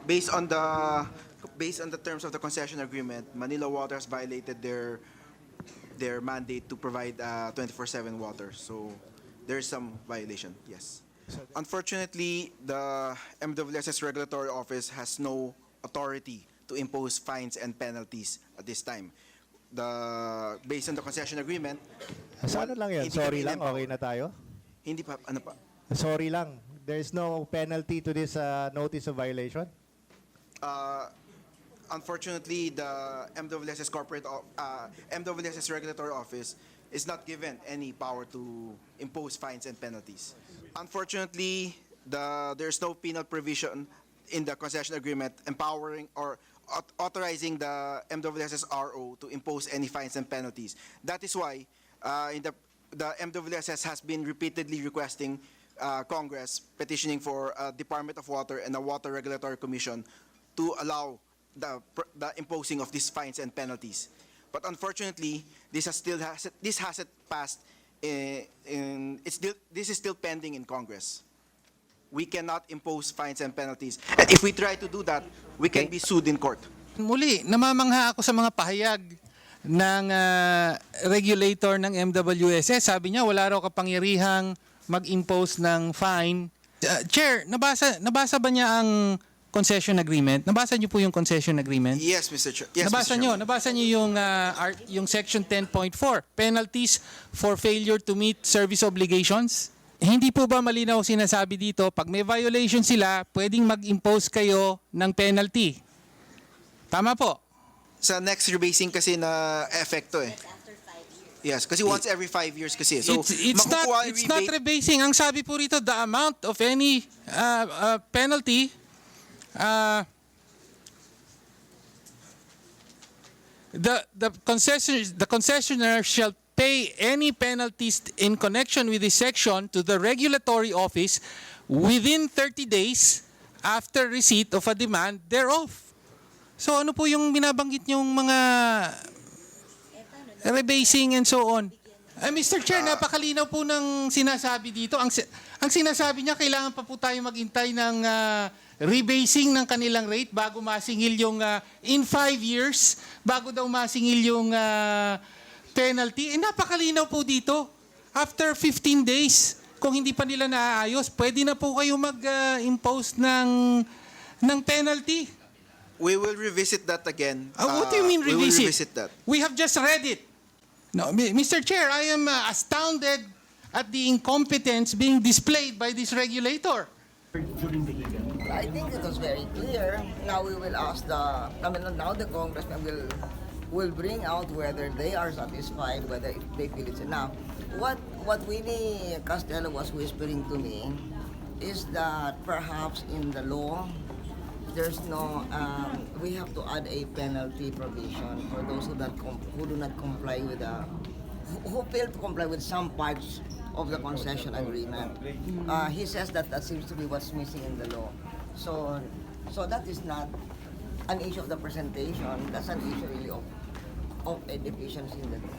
Based on the terms of the concession agreement, Manila Water has violated their mandate to provide 24/7 water. So there's some violation. Yes. Unfortunately, the MWSS regulatory office has no authority to impose fines and penalties at this time. Based on the concession agreement, Sa ano lang yan? hindi Sorry kami lang, in-empower. okay na tayo? Hindi pa, ano pa? Sorry lang. There's no penalty to this notice of violation? Unfortunately, the MWSS regulatory office is not given any power to impose fines and penalties. Unfortunately, there's no penal provision in the concession agreement empowering or authorizing the MWSS RO to impose any fines and penalties. That is why the MWSS has been repeatedly requesting Congress petitioning for a Department of Water and a Water Regulatory Commission to allow the imposing of these fines and penalties. But unfortunately, this hasn't passed. This is still pending in Congress. We cannot impose fines and penalties. And if we try to do that, we can be sued in court. Muli, namamangha ako sa mga pahayag ng regulator ng MWSS. Sabi niya wala raw kapangyarihang mag-impose ng fine. Chair, nabasa ba niya ang concession agreement? Nabasa niyo po yung concession agreement? Yes, Mr. Chair. Yes, Nabasa Mr. niyo Chairman. yung section 10.4, penalties for failure to meet service obligations. Hindi po ba malinaw sinasabi dito, pag may violation sila, pwedeng mag-impose kayo ng penalty? Tama po. Sa next rebasing kasi na epekto eh. Yes, kasi once every 5 years kasi. So, It's makukuha yung not rebate. rebasing. Ang sabi po rito, the amount of any penalty the concessionaire shall pay any penalties in connection with this section to the regulatory office within 30 days after receipt of a demand thereof. So ano po yung binabanggit niyong mga rebasing and so on? Mr. Chair, napakalinaw po ng sinasabi dito. Ang sinasabi niya, kailangan pa po tayo maghintay ng rebasing ng kanilang rate bago masingil yung in 5 years, bago daw masingil yung penalty. Napakalinaw po dito. After 15 days, kung hindi pa nila naaayos, pwede na po kayo mag-impose ng penalty. We will revisit that again. What do you mean We will revisit? revisit that. We have just read it. No, Mr. Chair, I am astounded at the incompetence being displayed by this regulator. I think it was very clear. Now we will ask now the congressman will bring out whether they are satisfied, whether they feel it's enough. What Winnie Costello was whispering to me is that perhaps in the law there's no we have to add a penalty provision for those who do not comply with who fail to comply with some parts of the concession agreement. He says that seems to be what's missing in the law. So that is not an issue of the presentation. That's an issue really of a deficiency in the law.